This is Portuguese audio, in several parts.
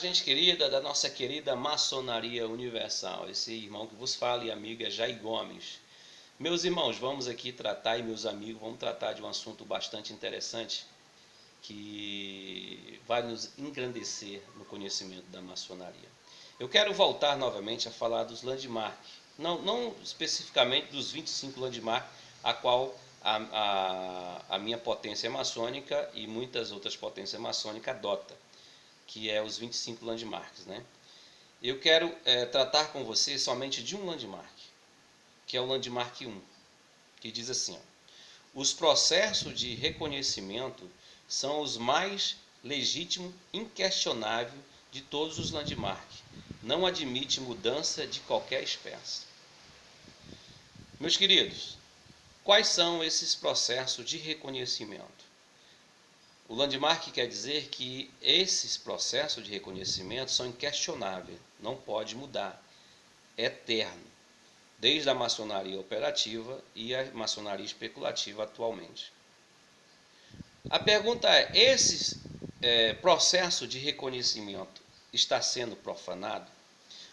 gente querida da nossa querida Maçonaria Universal, esse irmão que vos fala e amigo é Jair Gomes. Meus irmãos, vamos aqui tratar, e meus amigos, vamos tratar de um assunto bastante interessante que vai nos engrandecer no conhecimento da maçonaria. Eu quero voltar novamente a falar dos landmarks, não especificamente dos 25 landmarks, a qual a minha potência maçônica e muitas outras potências maçônicas adotam, que é os 25 landmarks, né? Eu quero tratar com você somente de um landmark, que é o landmark 1, que diz assim, ó: os processos de reconhecimento são os mais legítimos, inquestionável de todos os landmarks. Não admite mudança de qualquer espécie. Meus queridos, quais são esses processos de reconhecimento? O landmark quer dizer que esses processos de reconhecimento são inquestionáveis, não pode mudar, é eterno, desde a maçonaria operativa e a maçonaria especulativa atualmente. A pergunta é: esse processo de reconhecimento está sendo profanado?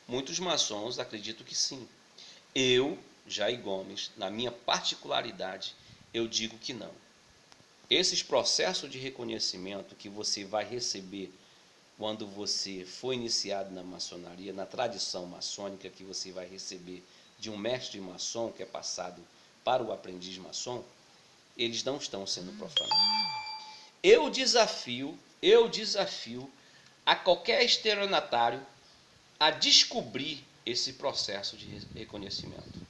Muitos maçons acreditam que sim. Eu, Jair Gomes, na minha particularidade, eu digo que não. Esses processos de reconhecimento que você vai receber quando você for iniciado na maçonaria, na tradição maçônica que você vai receber de um mestre maçom que é passado para o aprendiz maçom, eles não estão sendo profanados. Eu desafio a qualquer estelionatário a descobrir esse processo de reconhecimento.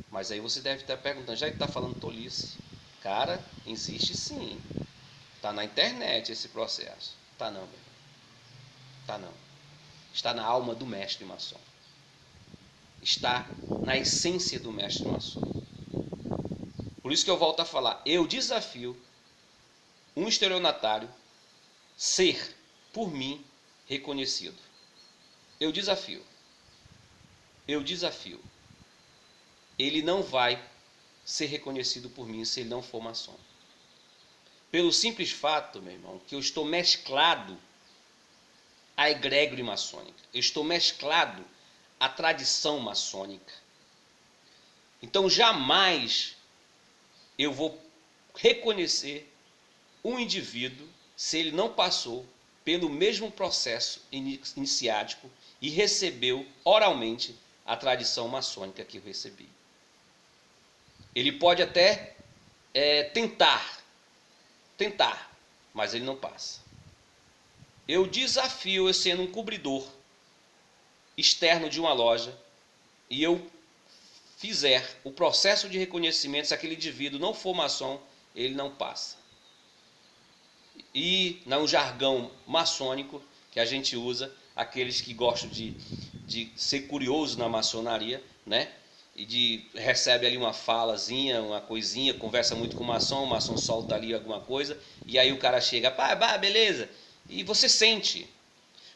Mas aí você deve estar perguntando: já que está falando tolice? Cara, existe sim. Está na internet esse processo. Está não, meu irmão. Está não. Está na alma do mestre maçom. Está na essência do mestre maçom. Por isso que eu volto a falar: eu desafio um estelionatário ser, por mim, reconhecido. Eu desafio. Ele não vai ser reconhecido por mim se ele não for maçom. Pelo simples fato, meu irmão, que eu estou mesclado à egrégore maçônica. Eu estou mesclado à tradição maçônica. Então jamais eu vou reconhecer um indivíduo se ele não passou pelo mesmo processo iniciático e recebeu oralmente a tradição maçônica que eu recebi. Ele pode até tentar, mas ele não passa. Eu desafio eu sendo um cobridor externo de uma loja e eu fizer o processo de reconhecimento, se aquele indivíduo não for maçom, ele não passa. E no jargão maçônico que a gente usa, aqueles que gostam de ser curioso na maçonaria, né? E recebe ali uma falazinha, uma coisinha, conversa muito com o maçom solta ali alguma coisa, e aí o cara chega: pá, beleza. E você sente,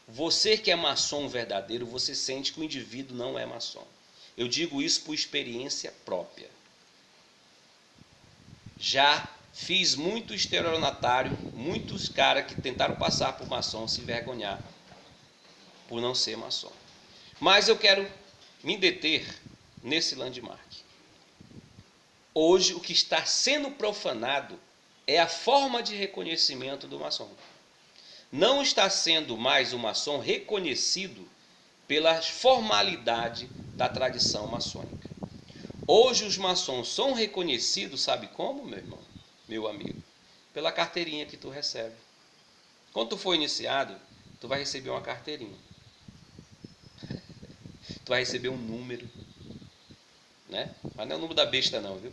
você que é maçom verdadeiro, você sente que o indivíduo não é maçom. Eu digo isso por experiência própria. Já fiz muito estelionatário, muitos caras que tentaram passar por maçom se envergonhar por não ser maçom. Mas eu quero me deter nesse landmark. Hoje o que está sendo profanado é a forma de reconhecimento do maçom. Não está sendo mais o maçom reconhecido pela formalidade da tradição maçônica. Hoje os maçons são reconhecidos, sabe como, meu irmão, meu amigo? Pela carteirinha que tu recebe. Quando tu for iniciado, tu vai receber uma carteirinha. Tu vai receber um número, né? Mas não é o número da besta não, viu?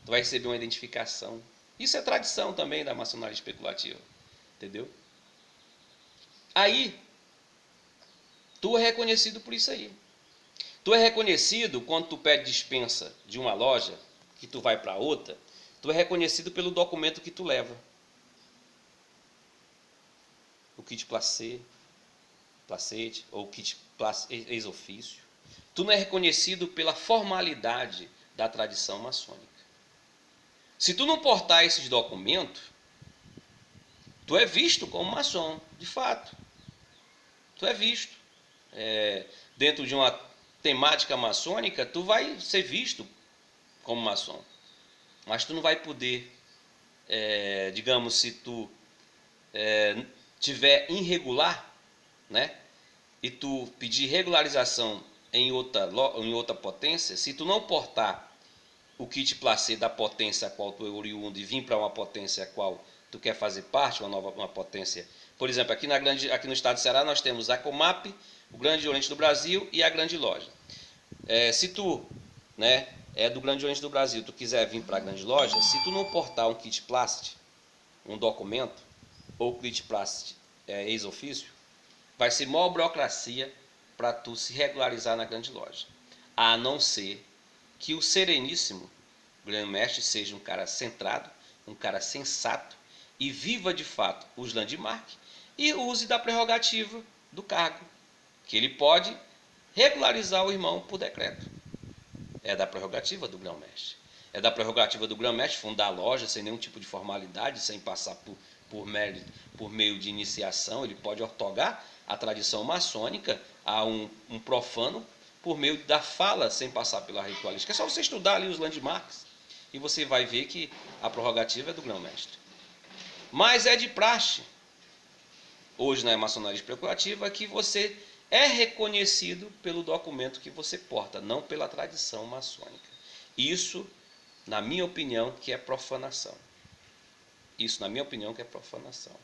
Tu vai receber uma identificação. Isso é tradição também da maçonaria especulativa, entendeu? Aí, tu é reconhecido por isso aí. Tu é reconhecido quando tu pede dispensa de uma loja, que tu vai para outra, tu é reconhecido pelo documento que tu leva. O kit placete, ou o kit ex-ofício. Tu não é reconhecido pela formalidade da tradição maçônica. Se tu não portar esses documentos, tu é visto como maçom, de fato. tu é visto. Dentro de uma temática maçônica, tu vai ser visto como maçom. Mas tu não vai poder, digamos, se tu tiver irregular, né? E tu pedir regularização em outra potência, se tu não portar o kit placê da potência a qual tu é oriundo e vir para uma potência a qual tu quer fazer parte, uma potência. Por exemplo, aqui no estado do Ceará nós temos a Comap, o Grande Oriente do Brasil e a Grande Loja. Se tu, né, é do Grande Oriente do Brasil, tu quiser vir para a Grande Loja, se tu não portar um kit placê, um documento, ou kit placê ex-ofício, vai ser maior burocracia para tu se regularizar na Grande Loja. A não ser que o Sereníssimo Grão-Mestre seja um cara centrado, um cara sensato e viva de fato os landmark e use da prerrogativa do cargo, que ele pode regularizar o irmão por decreto. É da prerrogativa do Grão-Mestre. É da prerrogativa do Grão-Mestre fundar a loja sem nenhum tipo de formalidade, sem passar por meio de iniciação. Ele pode ortogar a tradição maçônica a um profano por meio da fala, sem passar pela ritualística. É só você estudar ali os landmarks e você vai ver que a prerrogativa é do Grão-Mestre. Mas é de praxe, hoje na maçonaria especulativa, que você é reconhecido pelo documento que você porta, não pela tradição maçônica. Isso, na minha opinião, que é profanação. Isso, na minha opinião, que é profanação.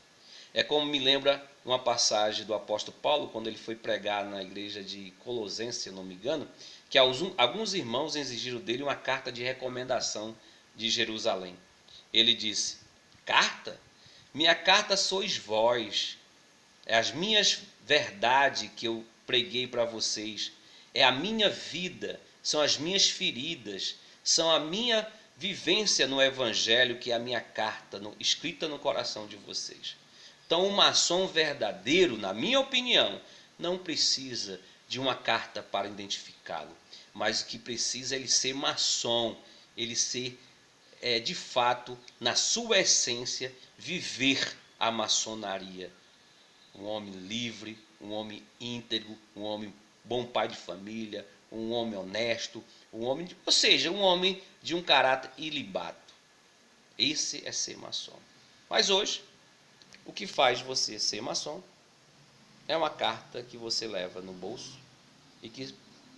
É como me lembra uma passagem do apóstolo Paulo, quando ele foi pregar na igreja de Colossenses, se não me engano, que alguns irmãos exigiram dele uma carta de recomendação de Jerusalém. Ele disse: carta? Minha carta sois vós. É as minhas verdades que eu preguei para vocês. É a minha vida, são as minhas feridas, são a minha vivência no evangelho, que é a minha carta escrita no coração de vocês. Então, um maçom verdadeiro, na minha opinião, não precisa de uma carta para identificá-lo, mas o que precisa é ele ser maçom, ele ser, de fato, na sua essência, viver a maçonaria. Um homem livre, um homem íntegro, um homem bom pai de família, um homem honesto, ou seja, um homem de um caráter ilibado. Esse é ser maçom. Mas hoje, o que faz você ser maçom é uma carta que você leva no bolso e que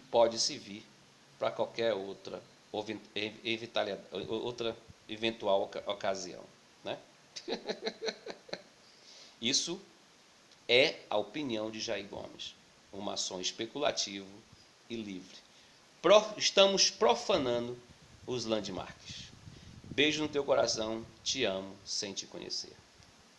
pode servir para qualquer outra eventual ocasião, né? Isso é a opinião de Jair Gomes, um maçom especulativo e livre. Estamos profanando os landmarks. Beijo no teu coração, te amo sem te conhecer.